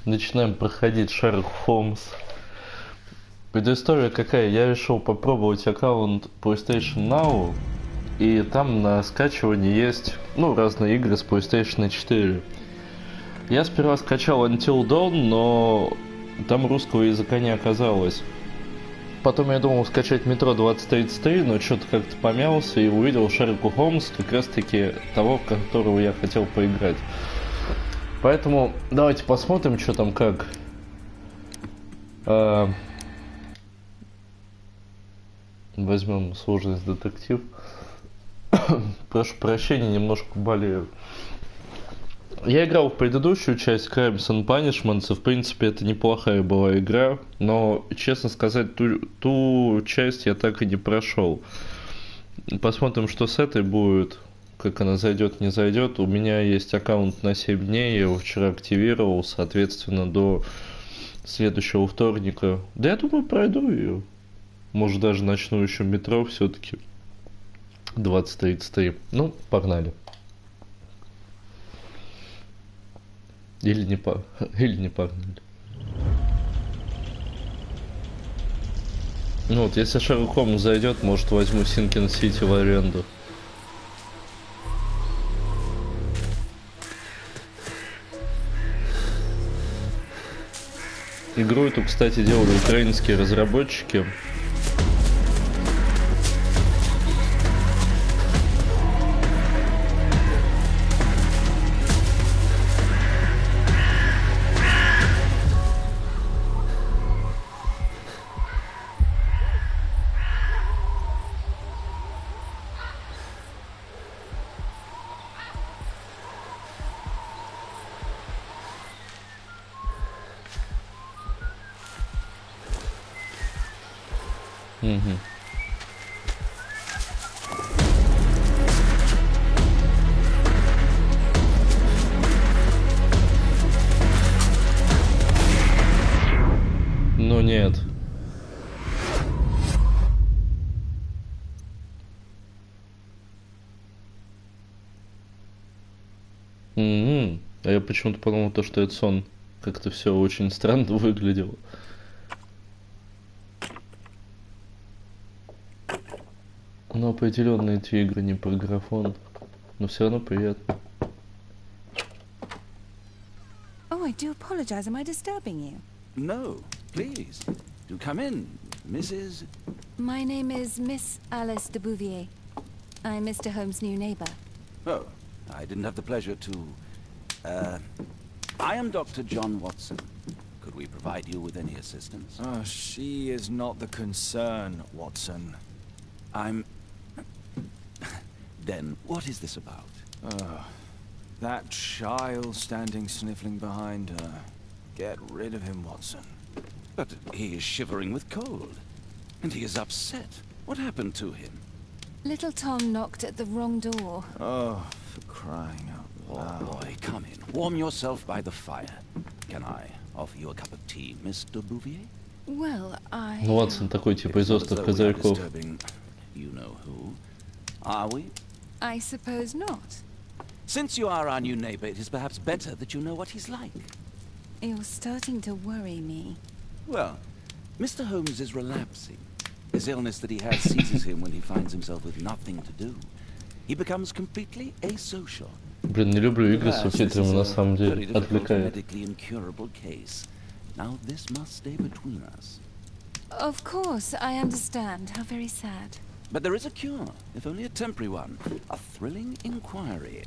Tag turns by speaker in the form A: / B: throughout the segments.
A: Начинаем проходить Sherlock Holmes. Предыстория какая? Я решил попробовать аккаунт PlayStation Now. И там на скачивании есть, разные игры с PlayStation 4. Я сперва скачал Until Dawn, но там русского языка не оказалось. Потом я думал скачать Метро 2033, но что-то как-то помялся и увидел Шерлока Холмс, как раз таки того, в которого я хотел поиграть. Поэтому давайте посмотрим, что там как. Возьмем сложность детектив. Прошу прощения, немножко болею. Я играл в предыдущую часть Crimes and Punishments, и в принципе это неплохая была игра, но, честно сказать, ту часть я так и не прошел. Посмотрим, что с этой будет, как она зайдет, не зайдет. У меня есть аккаунт на 7 дней, я его вчера активировал, соответственно, до следующего вторника. Да я думаю, пройду ее. Может, даже начну еще метро все-таки. 2033. Ну, погнали. Или не погнали. Ну вот, если Шерлок Холмс зайдет, может, возьму Синкин Сити в аренду. Игру эту, кстати, делали украинские разработчики. Угу. Ну нет. А я почему-то подумал, что это сон. Как-то все очень странно выглядело. Но определенно эти игры не про графон. Но все равно приятно.
B: Oh, I do apologize. Am I disturbing you?
C: No, please. Do come in, Mrs.
B: My name is Miss Alice de Bouvier. I'm Mr. Holmes' new neighbor.
C: Oh, I didn't have the pleasure to... I am Dr. John Watson. Could we provide you with any assistance?
D: Oh, she is not the concern, Watson.
C: I'm... Then, what is this about?
D: That child standing sniffling behind her. Get rid of him, Watson.
C: But he is shivering with cold. And he is upset. What happened to him?
B: Little Tom knocked at the wrong door.
D: Oh, for crying out loud.
C: Oh boy, come in. Warm yourself by the fire. Can I offer you a cup of tea, Mr. Bouvier?
B: Well, I...
A: Ну, Ватсон такой, типа, из острых козырьков.
C: You know who. Are we?
B: I suppose not.
C: Since you are our new neighbor, it is perhaps better that you know what he's like.
B: You're starting to worry me.
C: Well, Mr. Holmes is relapsing. This illness that he has seizes him when he finds himself with nothing to do. He becomes completely asocial.
A: Блин, не люблю игры с субтитрами, на самом деле. Отвлекает.
C: Medically incurable case. Now this must stay between us.
B: Of course, I understand. How very sad.
C: But there is a cure, if only a temporary one. A thrilling inquiry.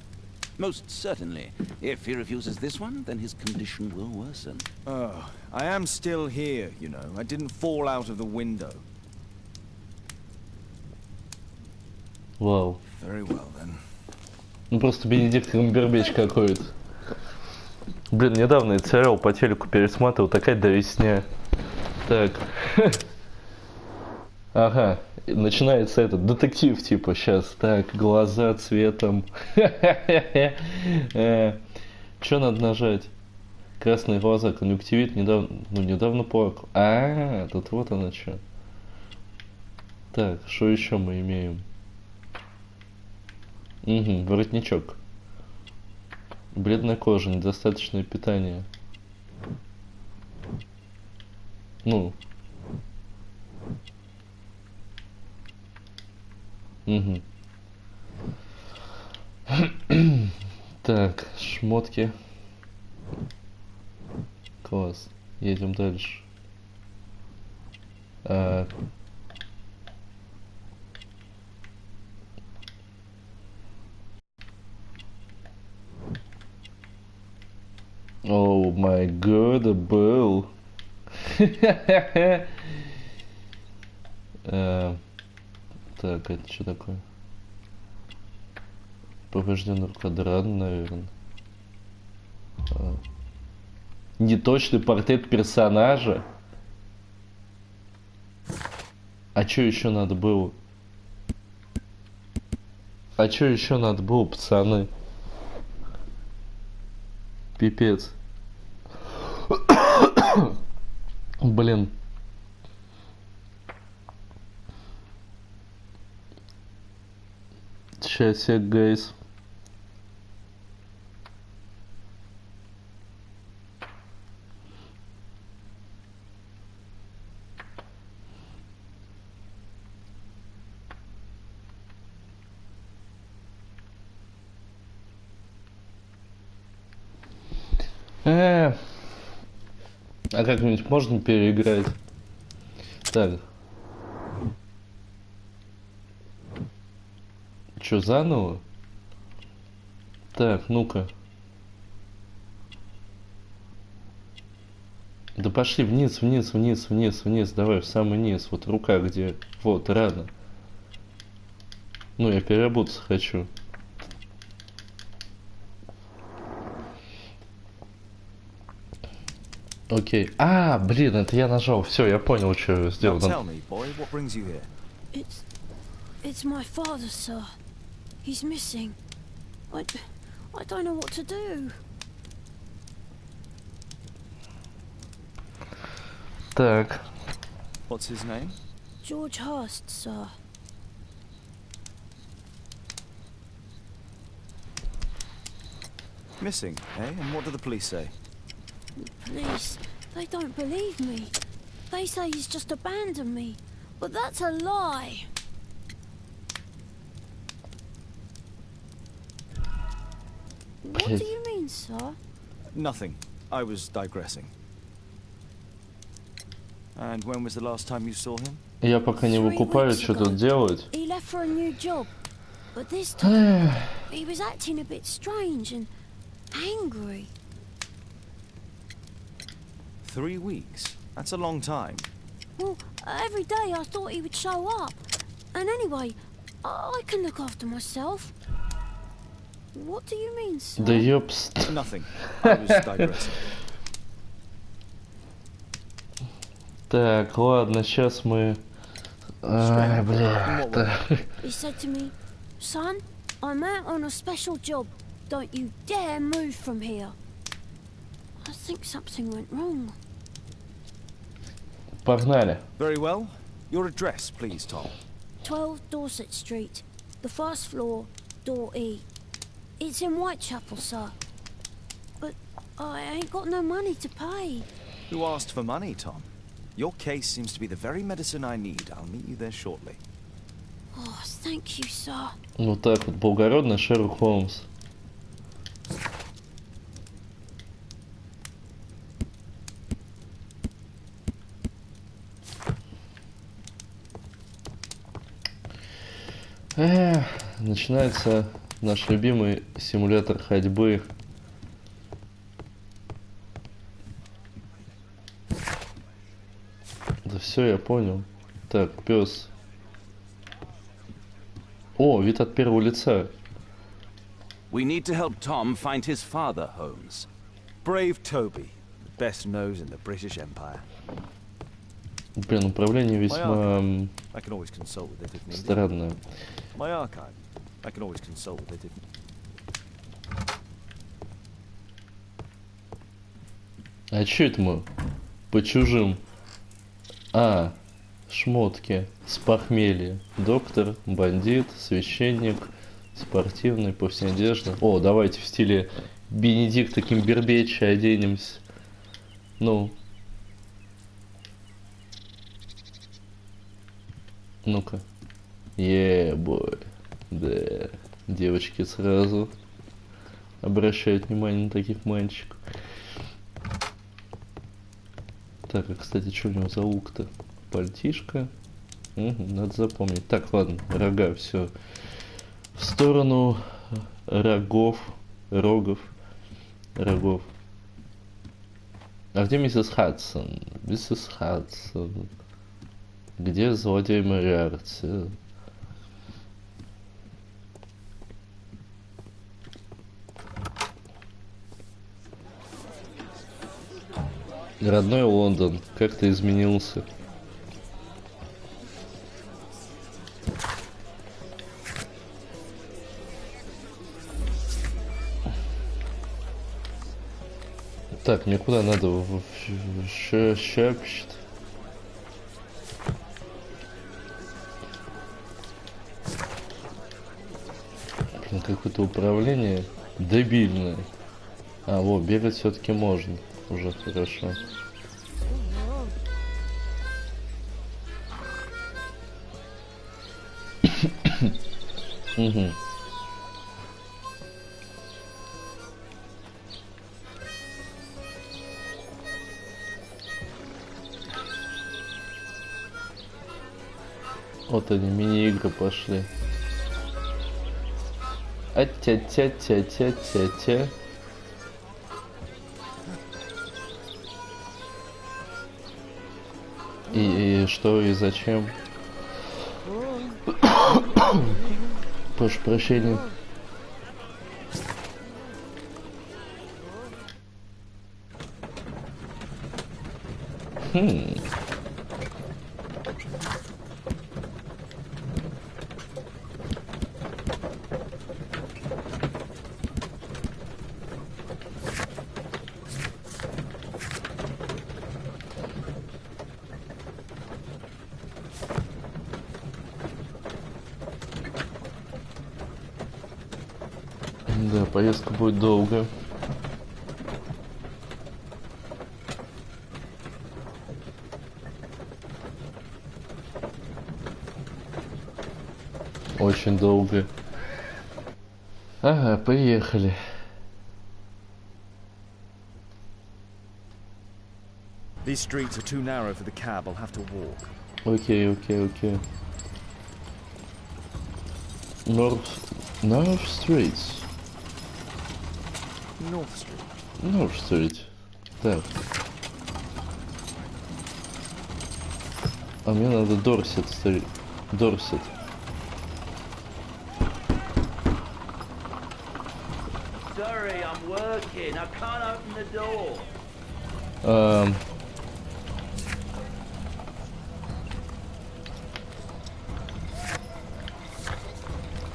C: Most certainly. If he refuses this one, then his condition will worsen.
D: Oh, I am still here, you know. I didn't fall out of the window.
A: Вау.
D: Very well, then.
A: Ну просто Бенедикт Камбербэтч какой-то. Блин, недавно я сериал по телеку пересматривал, такая дресня. Так. Ага. Начинается этот детектив, типа, сейчас. Так, глаза цветом. Что надо нажать? Красные глаза, конъюнктивит, недавно плакал. Тут вот оно что. Так, что еще мы имеем? Воротничок. Бледная кожа, недостаточное питание. Ну. Угу. Так, шмотки. Класс. Едем дальше. О май год, был. Так, это что такое? Поврежденный квадрат, наверное. Неточный портрет персонажа. А что еще надо было? А что еще надо было, пацаны? Пипец. Блин. Сейчас, гайс. А как-нибудь можно переиграть? Так. Чё, заново? Так, ну-ка. Да пошли вниз, вниз, вниз, вниз, вниз. Давай в самый низ. Вот рука где. Вот, рано. Ну, я переработаться хочу. Окей. А, блин, это я нажал. Все, я понял, что сделал.
E: It's my father, sir. He's missing. I don't know what to do.
A: Так.
D: What's his name?
E: George Hurst, sir.
D: Missing, eh? And what do the police say?
E: Police, they don't believe me. They say he's just abandoned me. But that's a lie. What do you mean, sir?
D: Nothing. I was digressing. And when was the last time you saw him?
A: Я пока не выкупаю, что тут делать.
E: He left for a new job. But this time, he was acting a bit strange and angry.
D: 3 weeks? That's a long time.
E: Well, every day I thought he would show up. And anyway, I can look after myself. What do you mean, sir?
A: Да ёпс.
D: Nothing. I was digressing.
A: Так, ладно, сейчас мы... Ай, бля.
E: He said to me, son, I'm out on a special job. Don't you dare move from here. I think something went wrong.
A: Погнали.
D: Very well. Your address, please, Tom.
E: 12 Dorset Street. The first floor, door E. It's in Whitechapel, sir. But I ain't got no money to pay.
D: Who asked for money, Tom? Your case seems to be the very medicine I need. I'll meet you there shortly.
E: Oh, thank you, sir.
A: Ну так вот, благородный Шерлок Холмс. Начинается наш любимый симулятор ходьбы. Да все, я понял. Так, пес. О, вид от первого лица.
C: We need to help Tom find his father, Holmes.
D: Brave Toby, the best nose in the British Empire.
A: Блин, управление весьма
D: I can always consult with it if needed.
A: странное.
D: My archive. I can always consult with it if...
A: А чё это мы? По чужим. А, шмотки. С похмелья. Доктор, бандит, священник, спортивный, повседневная одежда. О, давайте в стиле Бенедикта Камбербэтча оденемся. Ну. Ну-ка. Бой. Да. Девочки сразу обращают внимание на таких мальчиков. Так, а кстати, что у него за лук-то? Пальтишко. Угу, надо запомнить. Так, ладно, рога, все. В сторону рогов. Рогов. А где миссис Хадсон? Миссис Хадсон. Где злодей Мориарти? Родной Лондон, как ты изменился? Так, мне куда надо? В Шепчет. Блин, какое-то управление дебильное. А, вот, бегать все-таки можно. Уже хорошо. Угу. Вот они, мини-игры пошли. А-тя-тя-тя-тя-тя-тя. И что, и зачем? Прошу прощения. Да, поездка будет долгая. Очень долго. Ага, поехали.
F: These streets are too narrow for the cab. I'll have to walk.
A: Окей. North Streets.
F: North Street.
A: North Street. Так. А мне надо Дорсет Стрит. Дорсет.
G: Sorry, I'm working. I can't open the door.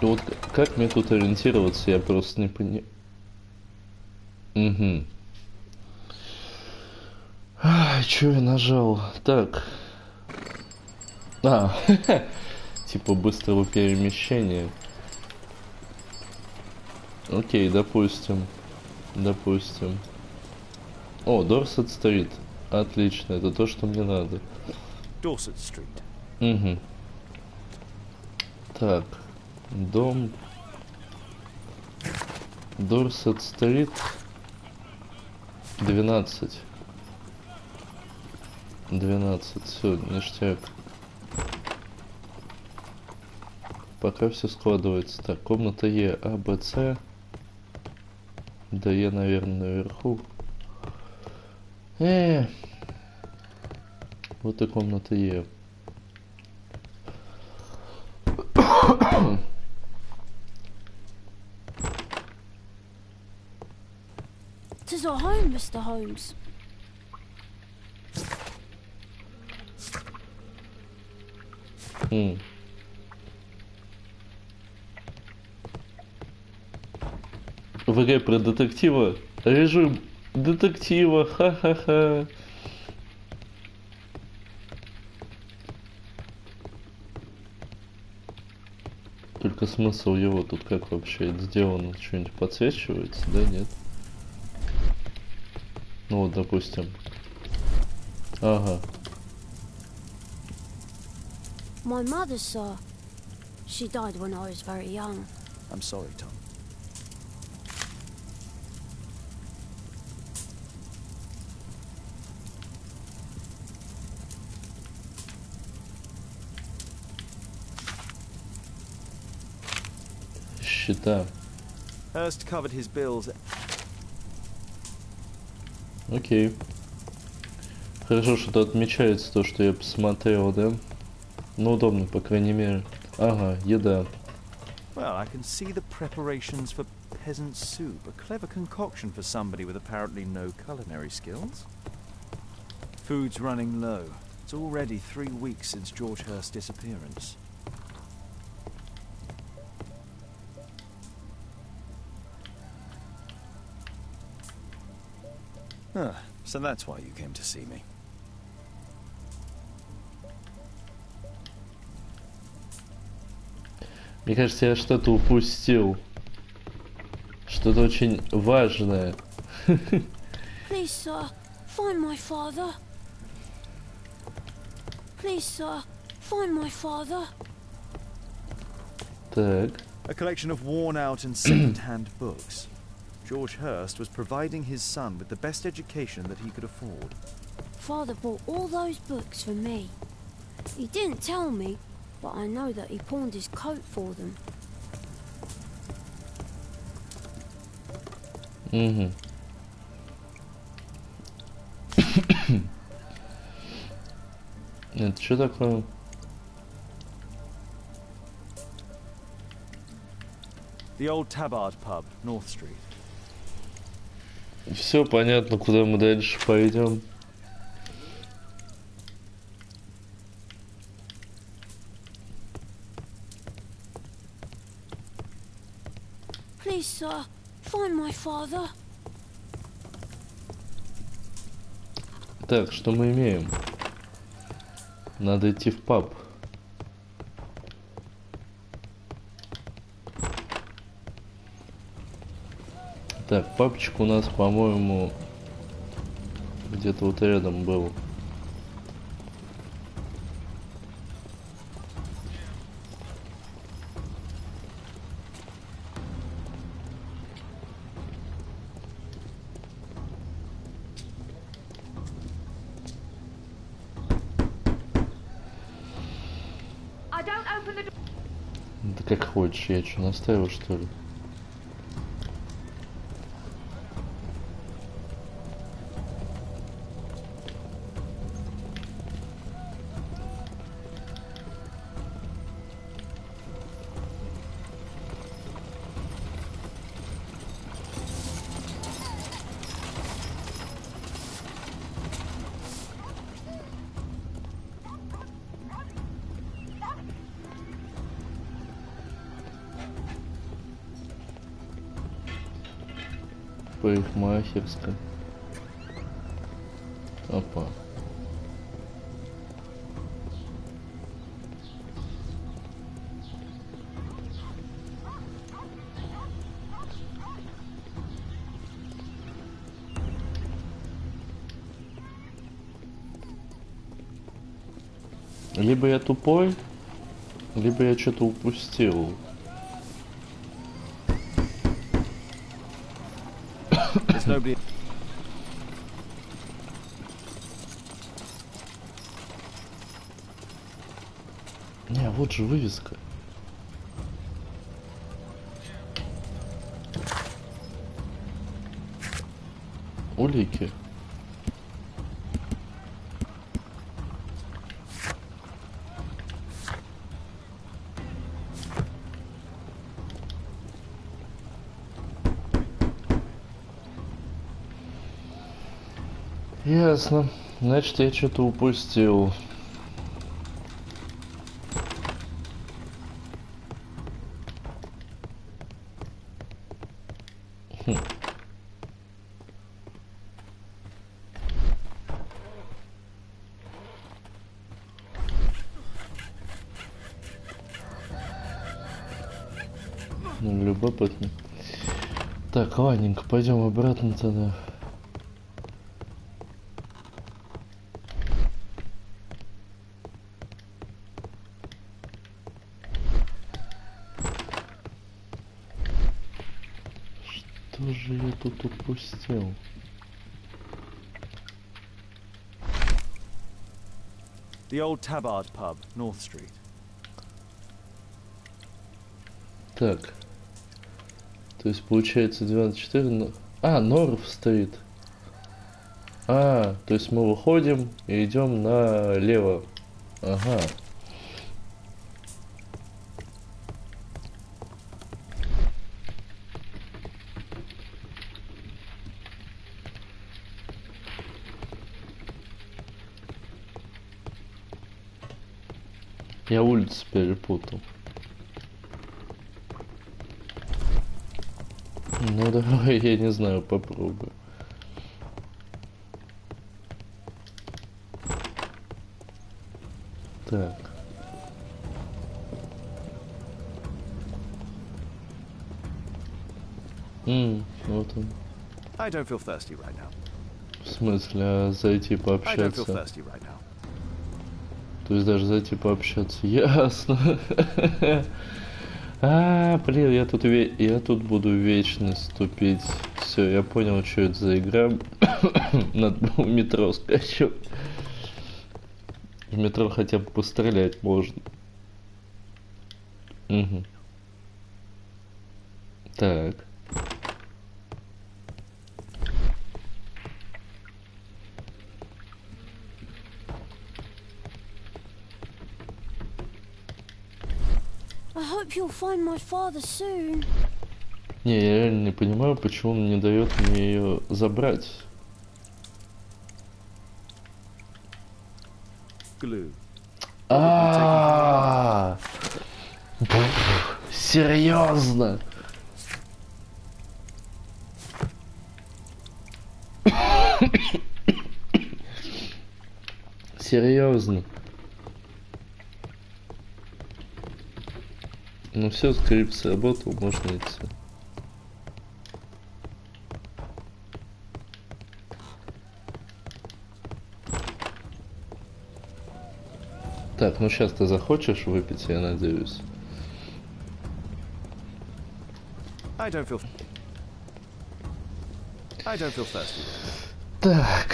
A: Вот как мне тут ориентироваться, я просто не понимаю. Угу. Чё я нажал? Так. Типа быстрого перемещения. Окей, допустим. О, Дорсет Стрит. Отлично, это то, что мне надо.
F: Dorset Street.
A: Угу. Так. Дом. Дорсет Стрит. 12. 12. Все, ништяк. Пока все складывается. Так, комната Е, А, Б, С. Да, Е, наверное, наверху. Вот и комната Е.
E: Tis our home, Mr. Holmes.
A: ВГ про детектива. Режим детектива. Ха-ха-ха. Только смысл его тут как вообще это сделано? Что-нибудь подсвечивается? Да, нет? Ну вот, допустим, Ага.
E: My mother, sir. She died when I was very young.
F: I'm sorry, Tom.
A: Счета.
F: Hurst covered his bills.
A: Окей. Хорошо, что отмечается то, что я посмотрел, да? Ну, удобно, по крайней мере. Ага, еда.
F: Well, I can see the preparations for peasant soup. A clever concoction for somebody with apparently no culinary skills. Food's running low. It's already 3 weeks since George Hurst's disappearance. Ah, so that's why you came to see me.
A: Мне кажется, я что-то упустил. Что-то очень важное.
E: Please, sir, find my father. Please, sir, find my father.
A: Так.
F: A collection of worn-out and second-hand books. George Hurst was providing his son with the best education that he could afford.
E: Father bought all those books for me. He didn't tell me, but I know that he pawned his coat for them.
A: Угу. Это что такое?
F: The old Tabard pub, North Street.
A: Все понятно, куда мы дальше пойдем.
E: Please, sir, find my father.
A: Так, что мы имеем? Надо идти в паб. Так, папчик у нас, по-моему, где-то вот рядом был. Да как хочешь, я что, настаиваю, что ли? Парикмахерская. Опа. Либо я тупой, либо я что-то упустил.
F: Nobody.
A: Не, вот же вывеска. Улики. Ясно. Значит, я что-то упустил. Любопытно. Так, ладненько, пойдем обратно тогда. же я тут упустил?
F: The old Tabard pub, North Street.
A: Так. То есть получается 94... А, Норф-стрит. А, то есть мы выходим и идем налево. Ага. Я улицу перепутал. Ну давай, я не знаю, попробую. Так. Вот он.
F: I don't feel thirsty right now.
A: В смысле, а зайти
F: I don't feel
A: пообщаться?
F: thirsty right now.
A: То есть даже зайти пообщаться. Ясно. А, блин, я тут буду вечно ступить. Все, я понял, что это за игра. Надо было в метро скачать. В метро хотя бы пострелять можно. Угу. Так.
E: I hope you'll find my father soon.
A: Не, я реально не понимаю, почему он не дает мне ее забрать.
F: Glue.
A: А, серьезно? Серьезно? Ну все, скрипт сработал, можно идти. Так, ну сейчас ты захочешь выпить, я надеюсь.
F: I don't feel thirsty.
A: Так.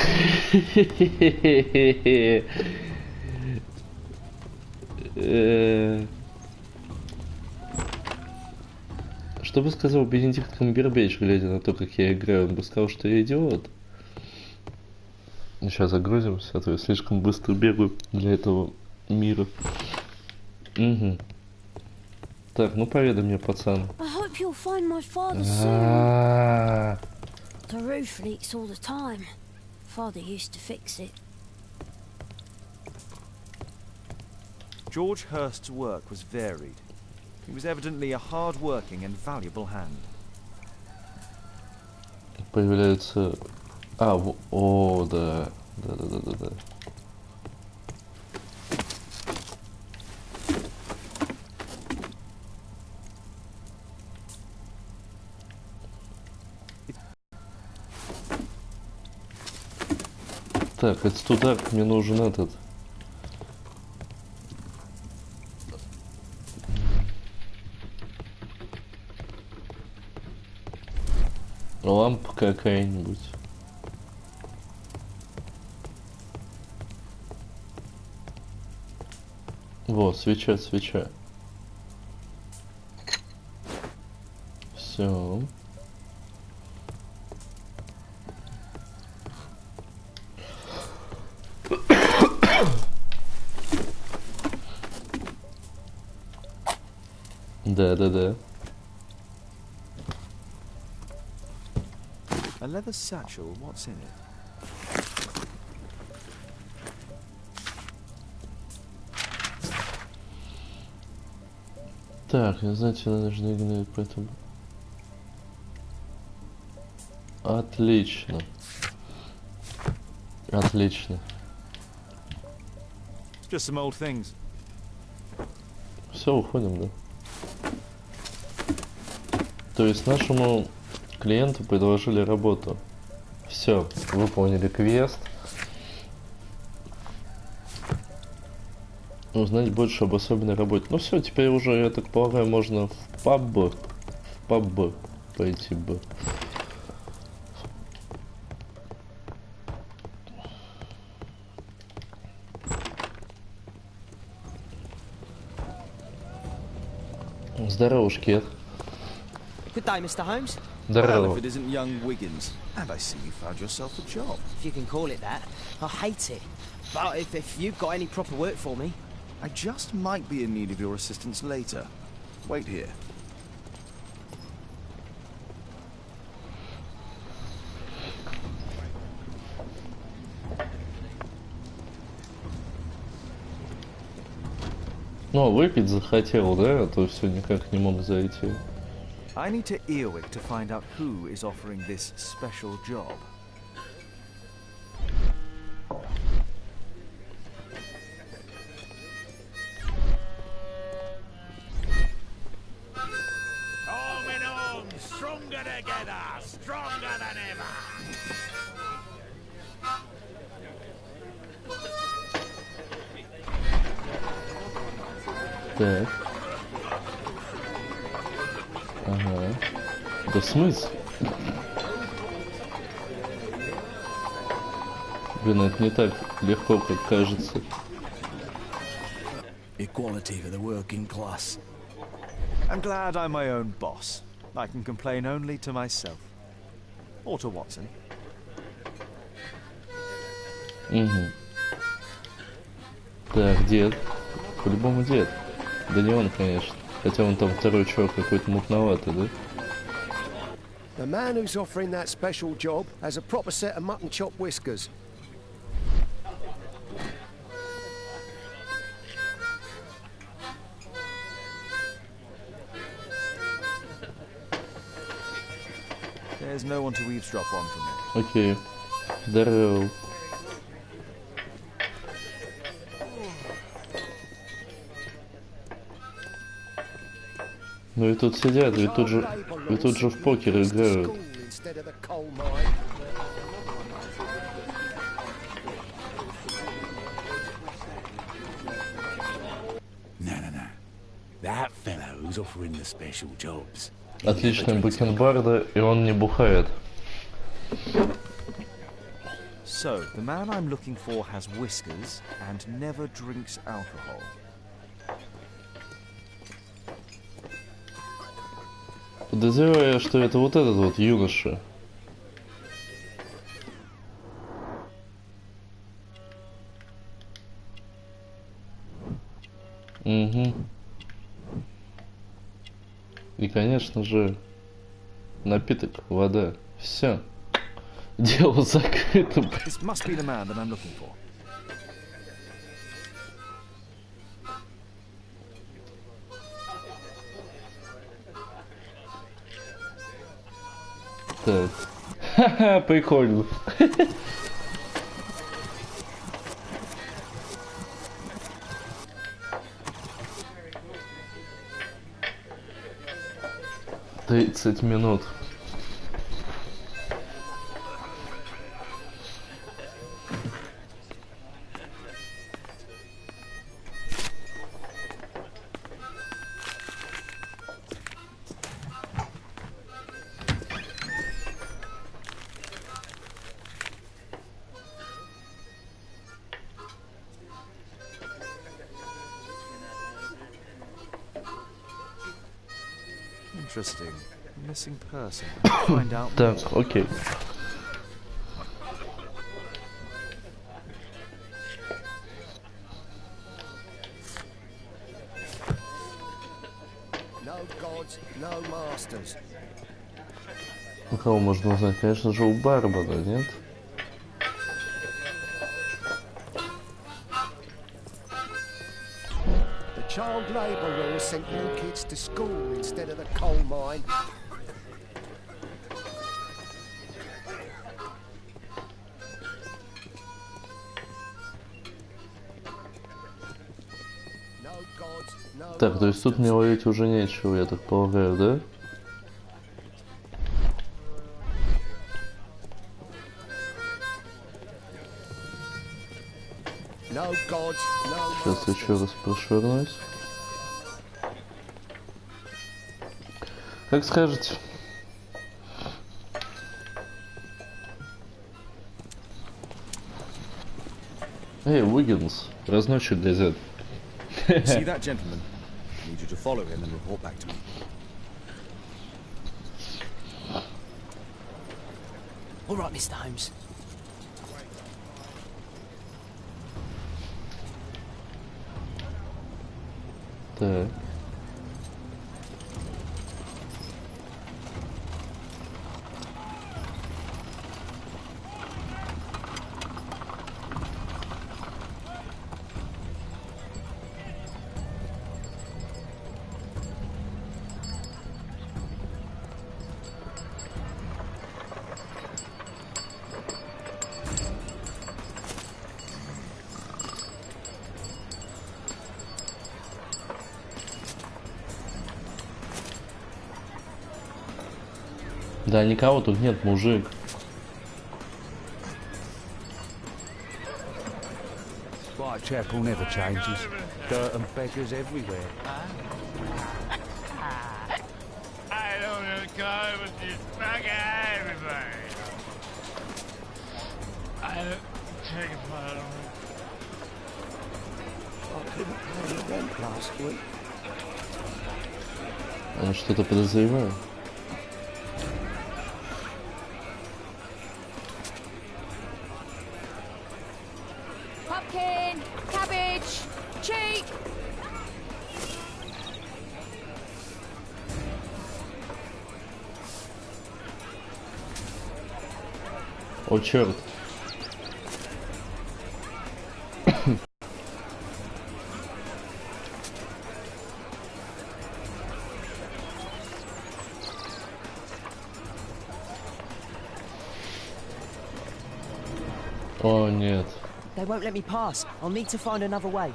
A: Что бы сказал Бенедикт Камбербэтч, глядя на то, как я играю? Он бы сказал, что я идиот. Сейчас загрузимся, а то я слишком быстро бегаю для этого мира. Угу. Так, ну поведай мне, пацан.
E: I hope you'll find my father soon.
A: А-а-а.
E: The roof leaks all the time. Father used to fix it.
F: George Hurst's work was varied. He was evidently a hard-working and valuable hand.
A: Появляется... А, о, да. Да. Так, это туда мне нужен этот. Лампа какая-нибудь. Во, свеча. Все. Да.
F: A leather satchel, what's in it?
A: Так, я знаю, тебе нужно игнорировать, поэтому... Отлично.
F: Just some old things.
A: Все, уходим, да? То есть нашему клиенту предложили работу. Все, выполнили квест. Узнать больше об особенной работе. Ну все, теперь уже, я так полагаю, можно в паб пойти бы. Здорово, шкет.
H: Good day, Mr. Holmes.
D: Well,
A: Здорово.
D: if it isn't young Wiggins. And I see you found yourself a job.
H: If you can call it that. I hate it. But if you've got any proper work for me...
D: I just might be in need of your assistance later. Wait here.
A: Ну, выпить захотел, да? А то все никак не мог зайти.
F: I need to Earwig to find out who is offering this special job.
G: Coming on, stronger together, stronger than ever.
A: Так. Ага. Да в смысле? Блин, это не так легко, как кажется.
C: Equality for the working class.
F: I'm glad I'm my own boss. I can complain only to myself. Or to Watson.
A: Угу. Так, дед. По-любому дед. Да не он, конечно. Хотя он там второй чувак какой-то мутноватый, да?
I: The man who's offering that special job has a proper set of mutton chop whiskers.
F: There's no one to eavesdrop on from me.
A: Окей. Здорово. Ну и тут сидят, ведь тут же в покер играют.
C: No. That fellow who's offering the special jobs.
A: Отличный бакенбарда, и он не бухает.
F: So, the man I'm looking for has whiskers and never drinks alcohol.
A: Подозреваю, что это вот этот вот юноша. Угу. И, конечно же, напиток, вода. Все. Дело закрыто.
F: This must be the man that I'm looking for.
A: Так. Ха-ха, прикольно. 30 минут.
F: Interesting. Missing person. Find out.
A: Так, окей.
I: No gods, no masters.
A: У кого можно узнать? Конечно же, у Барбара, нет?
I: The child labour law sent you kids to school instead of the coal mine. No gods, no
A: Так, то есть тут мне ловить уже нечего, я так полагаю, да?
I: No gods, no
A: Сейчас еще раз прошвырнусь. Как скажете. Эй, Уиггинс, разносчик газет.
F: See that gentleman? Need you
J: to follow him and report back to me.
H: All right, Mr. Holmes.
A: Так. Да, никого тут нет, мужик.
K: Whitechapel never changes. Dirt and beggars everywhere.
L: I don't know, car with this bugger everybody. I don't take it for it.
I: I couldn't pay the rent last week.
A: Он что-то подозревает.
B: Pumpkin, cabbage, cheek.
A: О, черт. О, нет.
H: They won't let me pass. I'll need to find another way.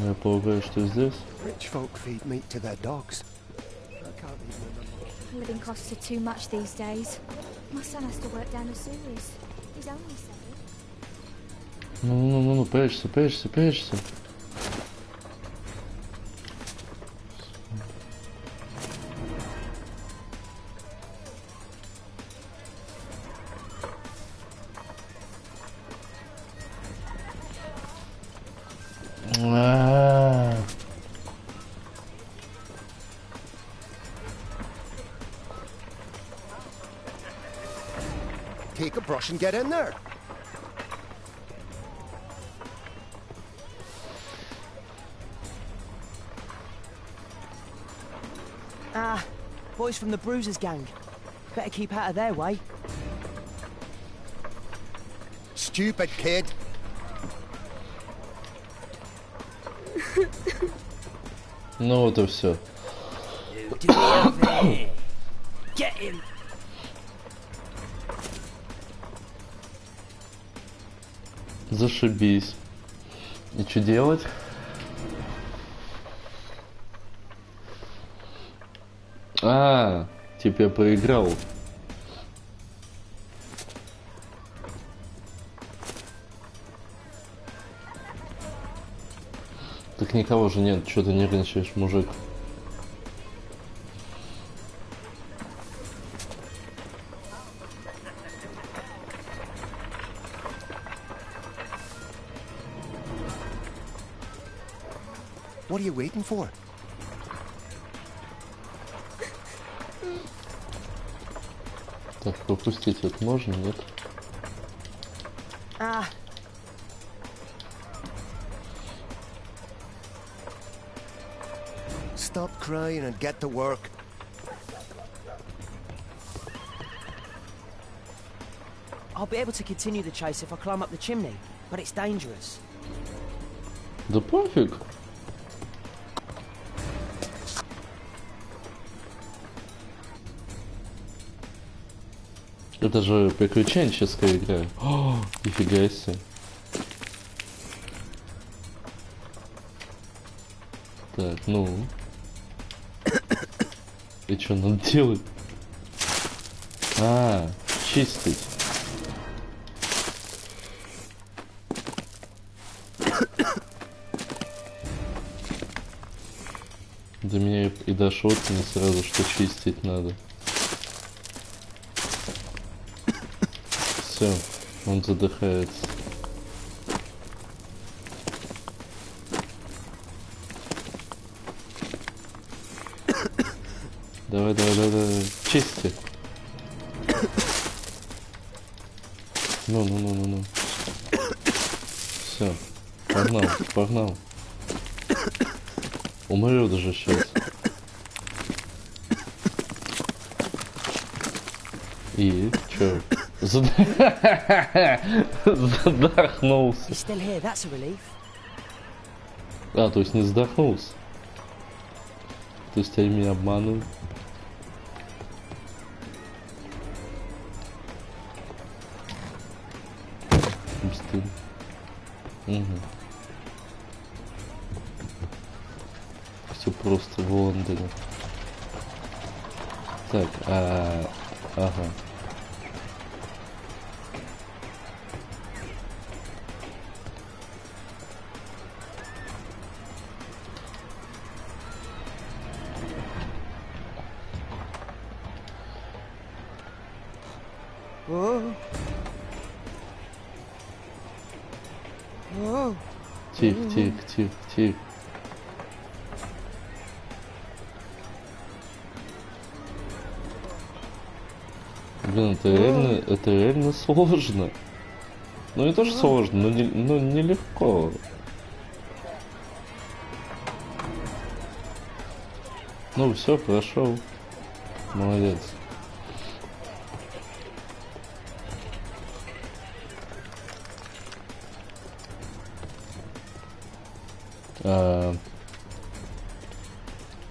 A: Я полагаю, что здесь.
I: Rich folk feed meat to their dogs. I can't even remember.
B: Living costs are too much these days. My son has to work down the sewers. He's only 7.
A: Ну, прячься, прячься, прячься.
I: Take a brush and get in there.
H: Ah, boys from the Bruisers gang. Better keep out of their way.
I: Stupid kid.
A: Ну вот и все.
H: Get him.
A: Зашибись. И что делать? Типа я проиграл. Так никого же нет, что ты нервничаешь, мужик.
I: What are you waiting for?
A: Так, пропустить это можно, нет?
H: Ah,
I: Stop crying and get to work.
H: I'll be able to continue the chase if I climb up the chimney, but it's dangerous.
A: Да пофиг. Это же приключенческая игра. О, нифига себе. Так, ну. И что надо делать? Чистить. До меня и дошло не сразу, что чистить надо. Все, он задыхается. Давай, давай, давай, давай. Чисти. Ну. Все. Погнал, погнал. Умрет же сейчас. И чё? Задохнулся.
H: He's still here, that's a relief.
A: А, то есть не задохнулся. То есть они меня обманывают. Стыль. Угу. Все просто в Лондоне. Так, ага.
H: Whoa. Whoa.
A: Тихо. Блин, это реально сложно. Ну не то, что сложно, но нелегко. Ну все, прошел. Молодец.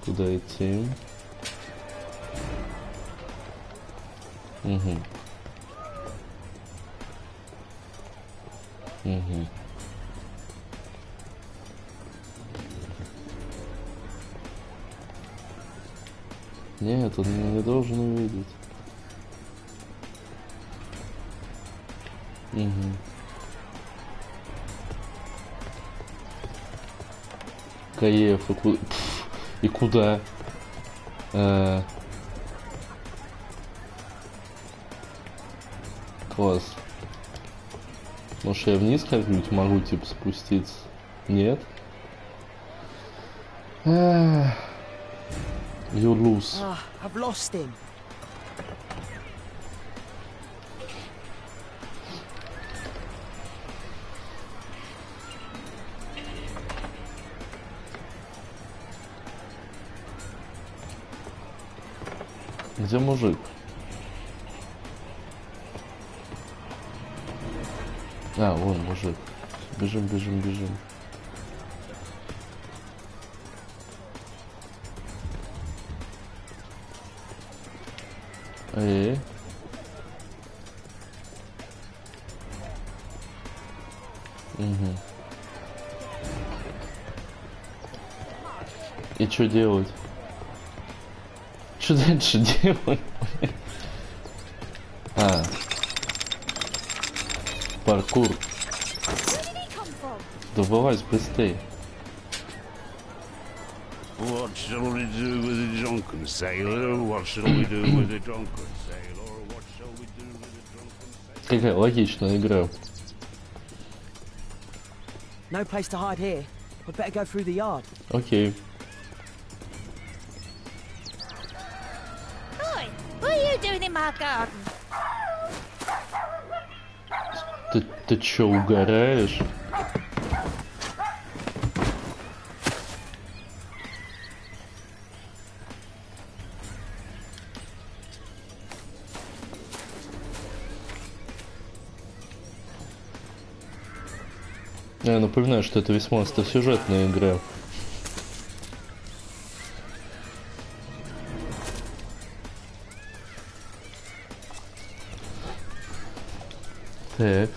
A: Куда идти? Угу. Нет, он не должен увидеть. Каеф, и куда? Класс. Может, я вниз как-нибудь могу, типа, спуститься? Нет? You lose.
H: I've lost him.
A: Где мужик? А, вон мужик. Бежим. Эй. Угу. И что делать? Что дальше делать? Паркур. Да вылазь быстрее.
K: What shall we do with a drunken sailor? What shall we do with a drunken sailor? What shall we do with a drunken sailor?
A: Какая логичная игра.
H: No place to hide here. We'd better go through the yard.
A: Окей.
B: Hi, what are you doing in my garden?
A: Ты чё, угораешь? Я напоминаю, что это весьма остросюжетная игра. Так.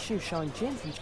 H: shoe shine gently.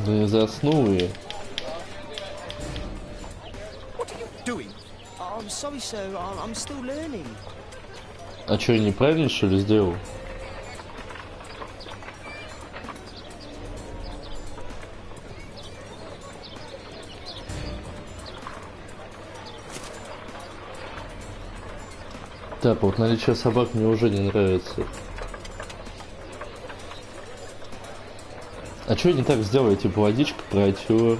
A: Да я заснул и...
H: What are you doing? I'm sorry, sir. I'm still learning.
A: А что, я неправильно, что ли, сделал? Так, вот наличие собак мне уже не нравится. А что я не так сделал? Типа водичка протер.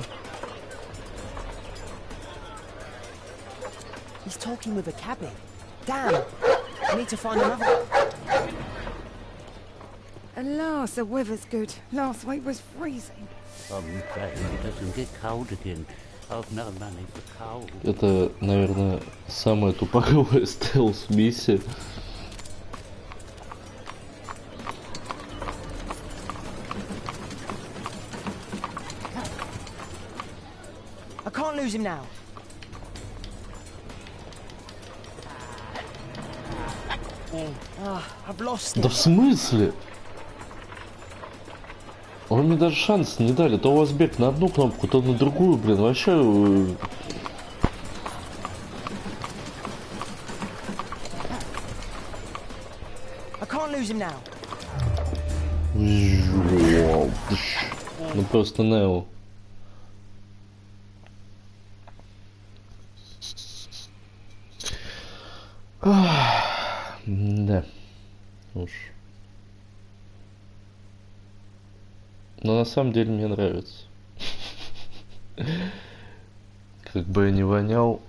H: He's talking with a cabbie. Damn! I need to find another one.
J: Alas, the weather's good. Last week was freezing.
K: I'm glad it doesn't get cold again. I've no money for coal.
A: Это, наверное, самая тупоголая стелс-миссия.
H: I can't lose him now. I've lost him.
A: Да в смысле? Вы мне даже шанс не дали. То у вас бег на одну кнопку, то на другую, блин. Вообще...
H: I can't lose him now.
A: Ну просто Нео. Да. Уж. Но на самом деле мне нравится. Как бы я ни вонял,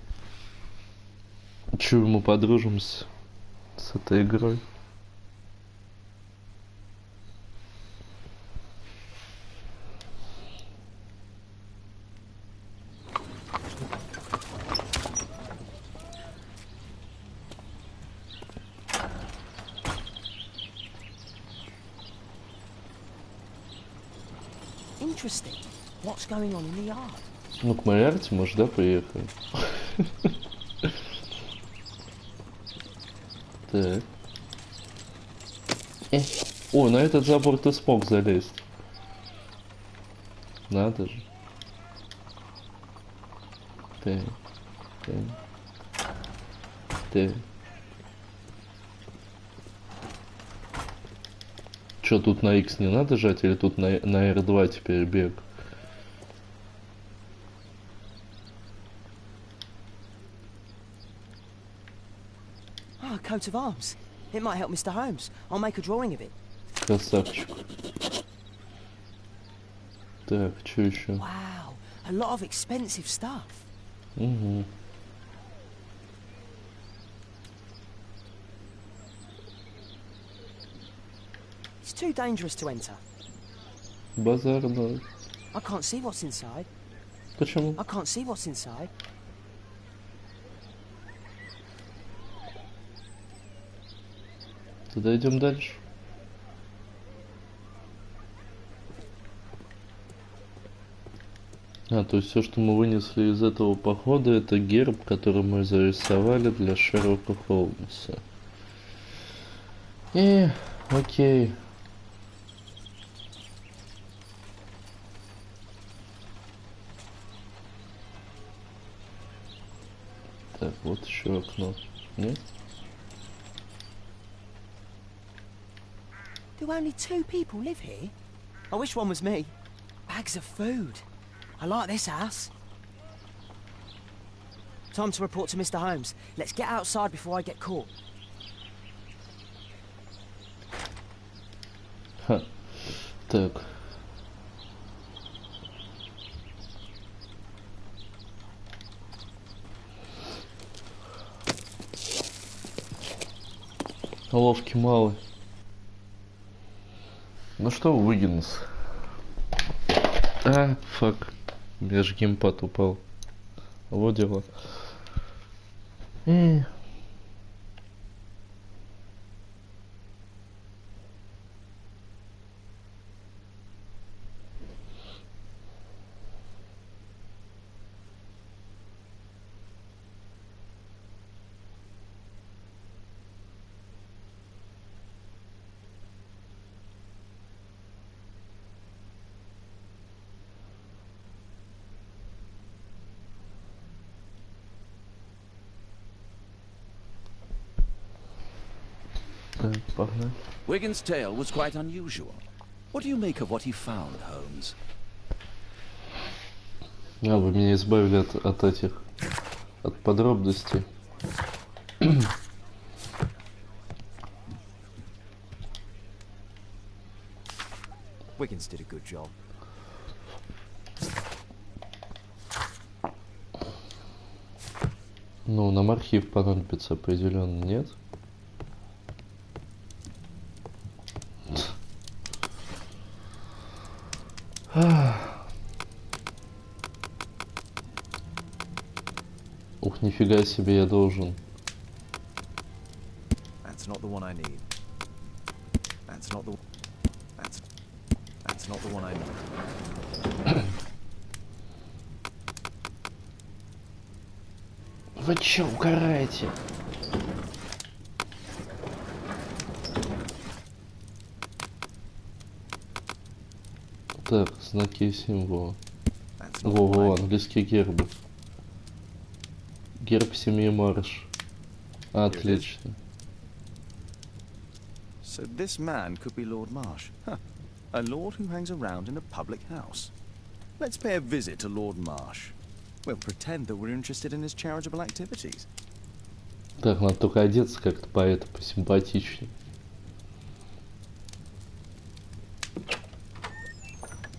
A: чую, мы подружимся с этой игрой.
H: Interesting. What's going on in the yard?
A: Ну, к Мариарте, может, да, поехали? Так. О, на этот забор ты смог залезть. Надо же. Так. Так. Так. Что, тут на X не надо жать, или тут на R2 теперь бег?
H: Ah, a coat of arms. It might help Mr. Holmes. I'll make a drawing of it.
A: Красавчик. Так, что еще?
H: Wow, a lot of expensive stuff.
A: Угу.
H: It's too dangerous to enter.
A: Базар, да.
H: I can't see what's inside.
A: Почему?
H: I can't see what's inside.
A: Тогда идем дальше. А, то есть все, что мы вынесли из этого похода, это герб, который мы зарисовали для Шерлока Холмса. Окей. Так, вот еще окно. Нет?
H: Do only 2 people live here? I wish one was me. Bags of food. I like this house. Time to report to Mr. Holmes. Let's get outside before I get caught.
A: Ха. Так. Ловки мало. Ну что, Уиггинс? А, фак. У меня же геймпад упал. Вот дело. Погнали.
C: Wiggins' tale was quite unusual. What do you make of what he found, Holmes?
A: А, вы меня избавили от этих, от подробностей.
F: Wiggins did a good job.
A: Ну, нам архив понадобится определенно, нет? Ух, нифига себе, я должен.
F: That's not the one I need. That's not the one I need.
A: Вы чё, угораете? Так, знаки и символы. Во, английские гербы. Герб семьи Марш. Отлично.
F: So this man could be Lord Marsh. Huh. A lord who hangs around in a public house. Let's pay a visit to Lord Marsh. We'll pretend that we're interested in his charitable activities.
A: Так, надо только одеться как-то посимпатичнее.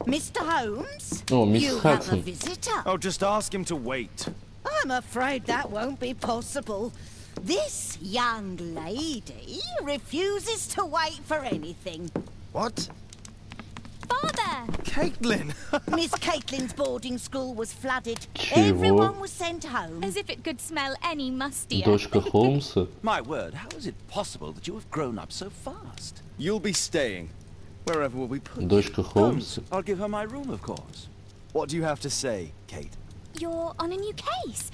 M: Mr. Holmes?
A: Oh, Miss
M: You have a
A: Hudson.
M: visitor.
F: Oh, just ask him to wait.
M: I'm afraid that won't be possible. This young lady refuses to wait for anything.
I: What?
B: Father!
F: Caitlin!
M: Miss Caitlin's boarding school was flooded.
A: Чего?
M: Everyone was sent home.
B: As if it could smell any mustier.
A: Дочка Холмса.
C: My word, how is it possible that you have grown up so fast?
F: You'll be staying. Wherever will we put you?
A: Дочка
C: Holmes,
A: Холмса.
C: I'll give her my room, of course.
F: What do you have to say, Kate?
B: You're on a new case.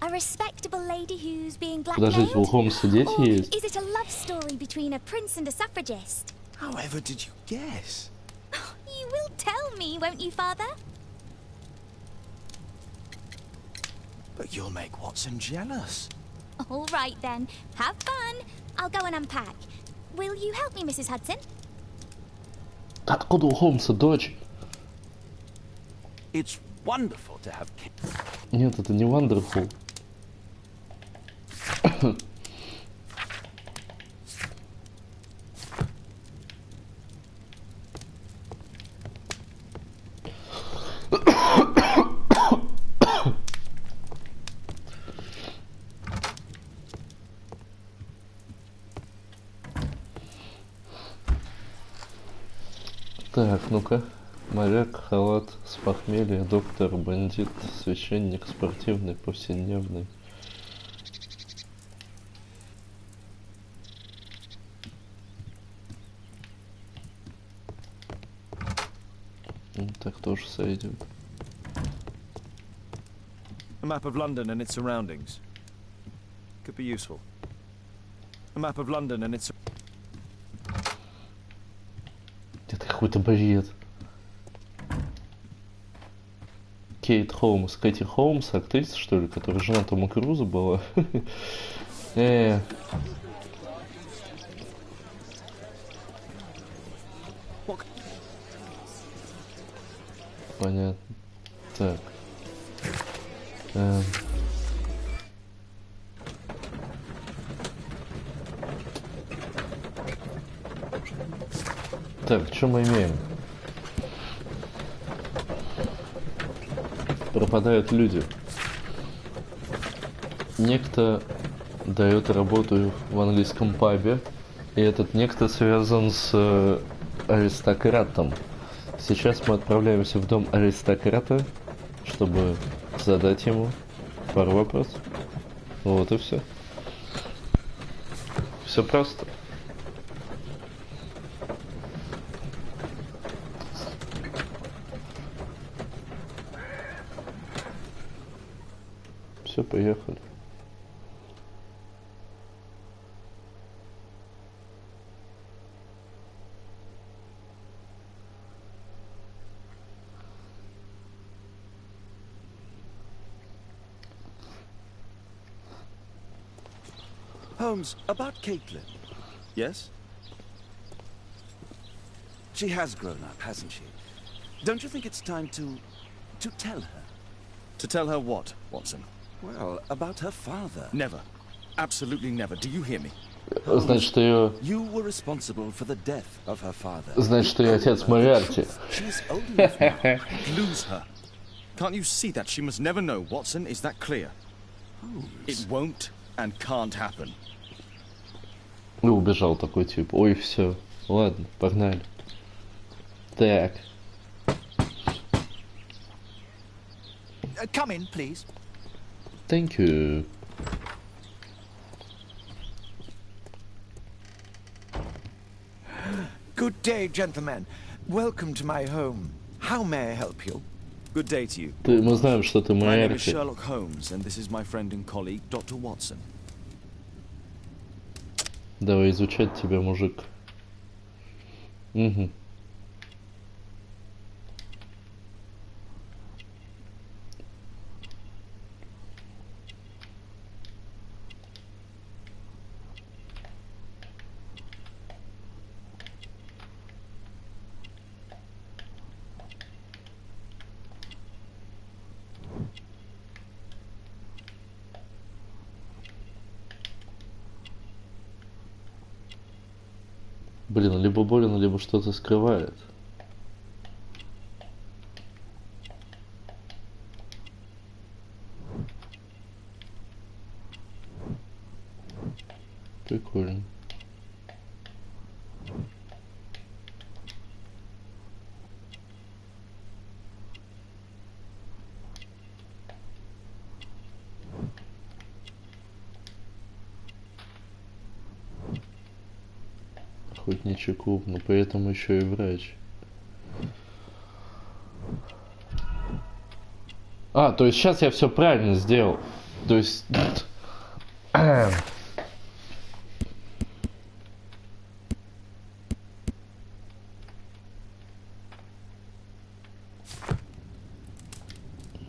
B: A respectable lady who's being
A: Подождите, у
B: blackmailed?
A: Холмса дети
B: Or
A: есть?
B: is it a love story between a prince and a suffragist?
F: However did you guess?
B: You will tell me, won't you, Father?
F: But you'll make Watson jealous.
B: All right, then. Have fun. I'll go and unpack. Will you help me, Mrs. Hudson?
A: Откуда у Холмса дочь?
C: It's wonderful to have kids.
A: Нет, это не Wonderful. Так, ну-ка. Моряк, халат, с похмелья, доктор, бандит, священник, спортивный, повседневный. Так тоже сойдет.
F: A map of London and its surroundings. Could be useful. A map of London and its...
A: Это какой-то бред. Кейт Холмс. Кэти Холмс, актриса, что ли, которая жена Тома Круза была? Понятно. Так. Так, что мы имеем? Пропадают люди. Некто дает работу в английском пабе, и этот некто связан с аристократом. Сейчас мы отправляемся в дом аристократа, чтобы задать ему пару вопросов. Вот и все. Все просто. Все, поехали.
C: Holmes, about Caitlin.
F: Yes?
C: She has grown up, hasn't she? Don't you think it's time to tell her?
F: To tell her what, Watson?
C: Well, about her father.
F: Never. Absolutely never. Do you hear me?
A: Значит, ее...
C: You were responsible for the death of her father.
A: Значит, ее отец Мориарти.
C: She's old enough now.
F: Lose her. Can't you see that? She must never know, Watson. Is that clear?
C: Holmes.
F: It won't and can't happen.
A: И убежал такой тип. Ой, все. Ладно, погнали. Так.
N: Come in, please.
A: Thank you.
N: Good day, gentlemen. Welcome to my home. How may I help you?
F: Good day to you.
A: Мы знаем, что ты
F: My name is
A: Мориарти.
F: Sherlock Holmes, and this is my friend and colleague, Dr. Watson.
A: Давай изучать тебя, мужик. Угу. Блин, либо болен, либо что-то скрывает. Прикольно. Охотничий клуб, но при этом еще и врач. А, то есть сейчас я все правильно сделал. То есть...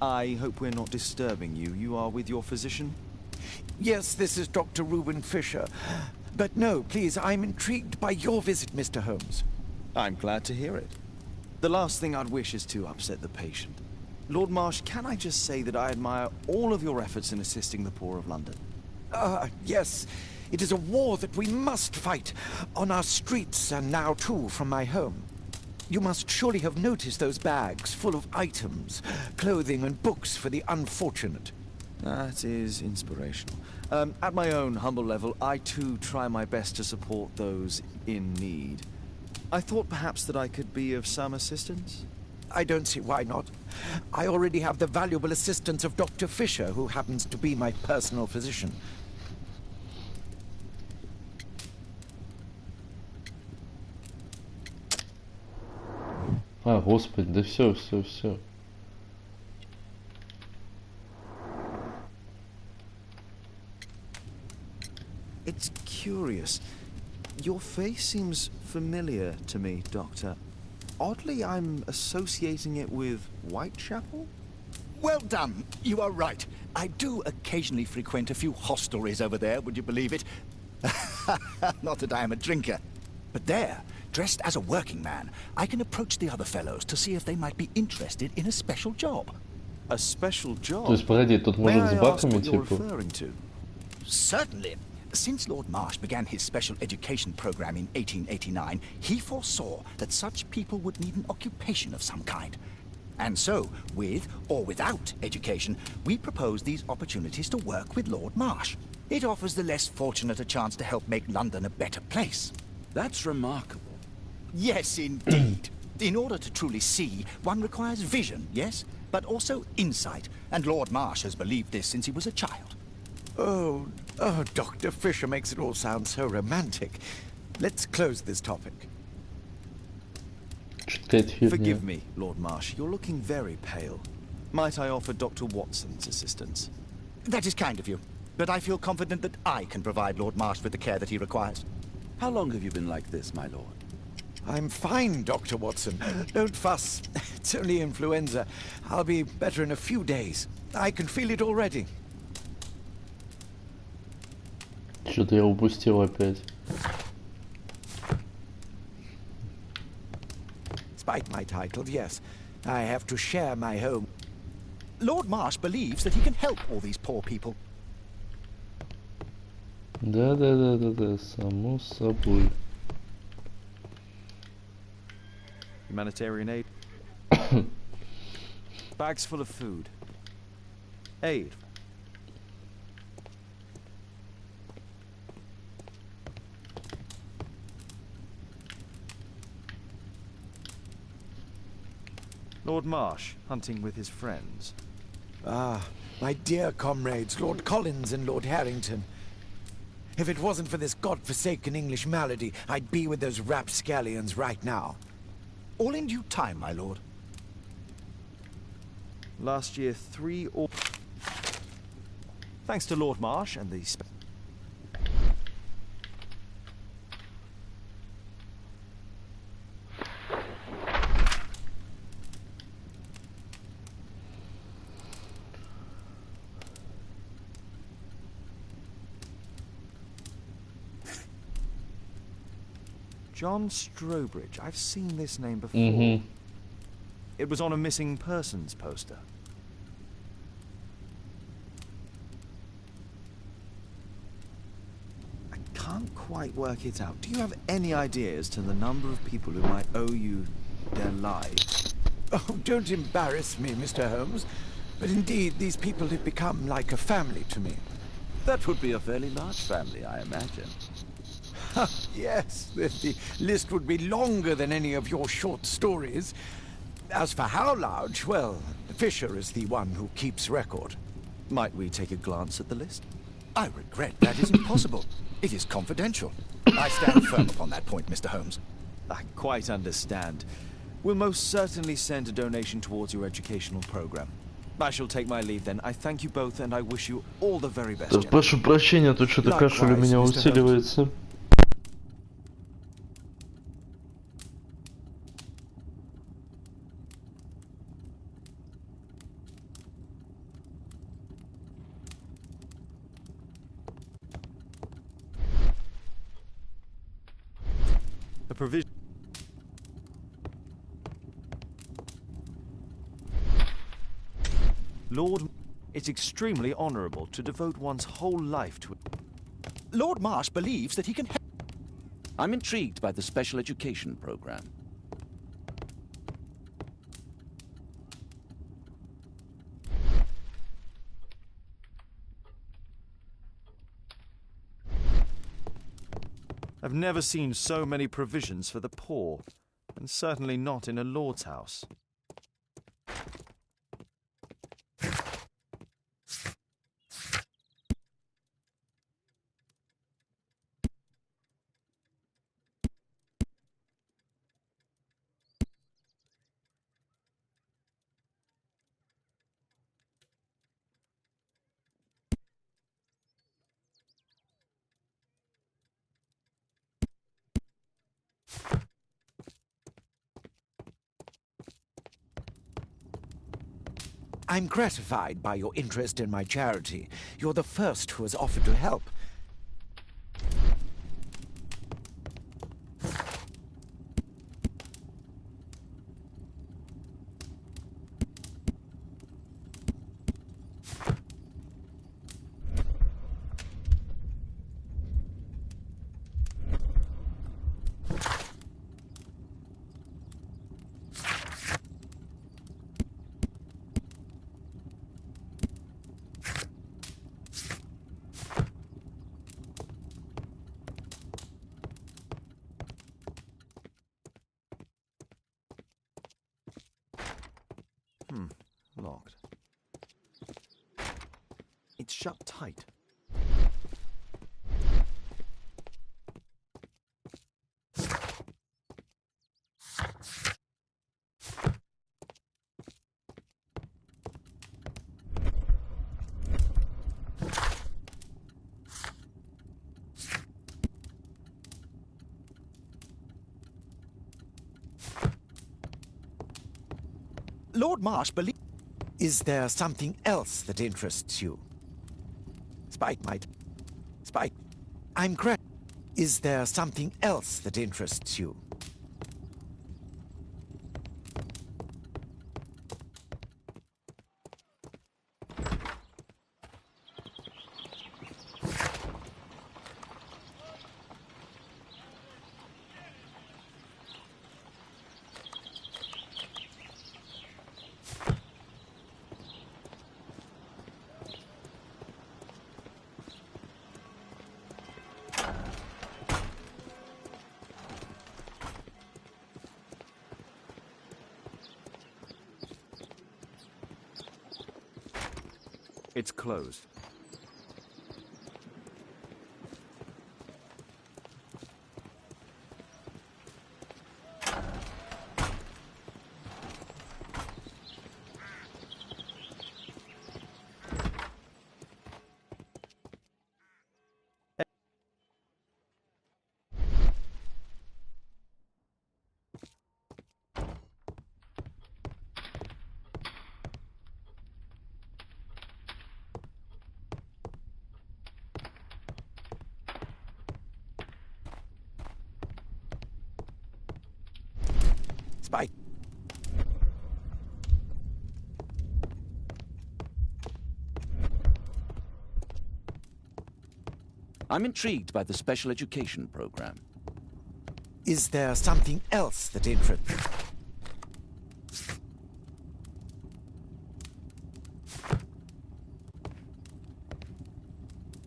F: I hope we're not disturbing you. You are with your physician?
N: Yes, this is Dr. Reuben Fisher. But no, please, I'm intrigued by your visit, Mr. Holmes.
F: I'm glad to hear it. The last thing I'd wish is to upset the patient. Lord Marsh, can I just say that I admire all of your efforts in assisting the poor of London?
N: Yes. It is a war that we must fight, on our streets and now too from my home. You must surely have noticed those bags full of items, clothing and books for the unfortunate.
F: That is inspirational. At my own humble level, I too try my best to support those in need. I thought perhaps that I could be of some assistance.
N: I don't see why not. I already have the valuable assistance of Dr. Fisher, who happens to be my personal physician.
A: А, господи, да все.
F: It's curious. Your face seems familiar to me, Doctor. Oddly, I'm associating it with Whitechapel?
N: Well done. You are right. I do occasionally frequent a few hostelries over there, would you believe it? Not that I am a drinker. But there, dressed as a working man, I can approach the other fellows to see if they might be interested in a special job.
F: A special job?
A: То есть, погоди, тут мужик с баками,
F: what you're
A: типа?
F: referring to?
N: Certainly. Since Lord Marsh began his special education program in 1889, he foresaw that such people would need an occupation of some kind. And so, with or without education, we propose these opportunities to work with Lord Marsh. It offers the less fortunate a chance to help make London a better place.
C: That's remarkable.
N: Yes, indeed. In order to truly see, one requires vision, yes? But also insight. And Lord Marsh has believed this since he was a child.
O: Oh, Dr. Fisher makes it all sound so romantic. Let's close this topic.
F: Forgive me, Lord Marsh. You're looking very pale. Might I offer Dr. Watson's assistance?
N: That is kind of you. But I feel confident that I can provide Lord Marsh with the care that he requires.
C: How long have you been like this, my lord?
O: I'm fine, Dr. Watson. Don't fuss. It's only influenza. I'll be better in a few days. I can feel it already.
A: Что-то я упустил опять.
O: Despite my title, yes, I have to share my home.
N: Lord Marsh believes that he can help all these poor people.
A: Да, само собой.
F: Humanitarian aid. Bags full of food. Aid. Lord Marsh, hunting with his friends.
O: Ah, my dear comrades, Lord Collins and Lord Harrington. If it wasn't for this godforsaken English malady, I'd be with those rapscallions right now.
N: All in due time, my lord.
F: Last year, 3 or... Thanks to Lord Marsh and the... John Strobridge. I've seen this name before. It was on a missing persons poster. I can't quite work it out. Do you have any idea as to the number of people who might owe you their lives?
O: Oh, don't embarrass me, Mr. Holmes. But indeed, these people have become like a family to me.
C: That would be a fairly large family, I imagine.
O: Yes, the list would be longer than any of your short stories. As for how large, well, Fisher is the one who keeps record.
F: Might we take a glance at the list?
N: I regret that isn't possible. It is confidential. I stand firm upon that point, Mr. Holmes.
F: I quite understand. We'll most certainly send a donation towards your educational program. I shall take my leave then. I thank you both and I wish you all the very best.
A: Прошу прощения, тут что-то кашель у меня усиливается.
F: A provision. Lord, it's extremely honorable to devote one's whole life to it.
N: Lord Marsh believes that he can help.
C: I'm intrigued by the special education program.
F: I've never seen so many provisions for the poor, and certainly not in a lord's house.
O: I'm gratified by your interest in my charity. You're the first who has offered to help.
F: shut tight.
N: Lord Marsh believes...
O: Is there something else that interests you? Spike might... Spike, I'm correct. Is there something else that interests you?
F: It's closed.
O: Spike.
C: I'm intrigued by the special education program.
O: Is there something else that interests...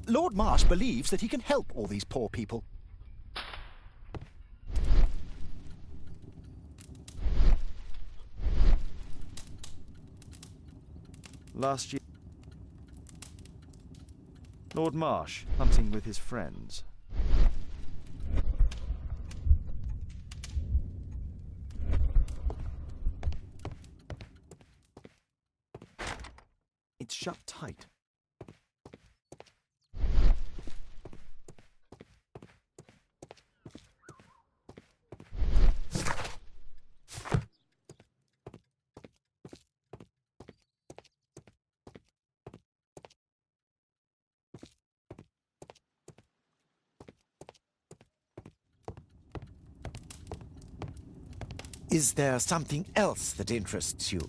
N: Lord Marsh believes that he can help all these poor people.
F: Last year, Lord Marsh hunting with his friends. It's shut tight.
O: Is there something else that interests you?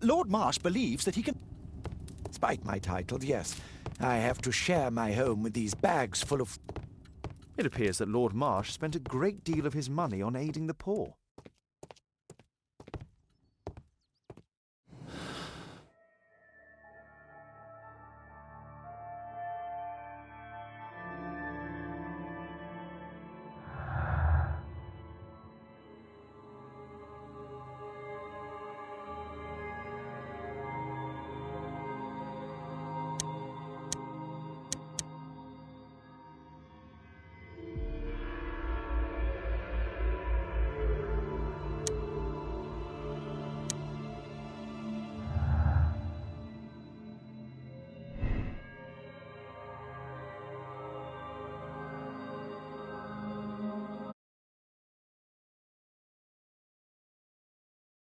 N: Lord Marsh believes that he can...
O: Despite my title, yes. I have to share my home with these bags full of...
F: It appears that Lord Marsh spent a great deal of his money on aiding the poor.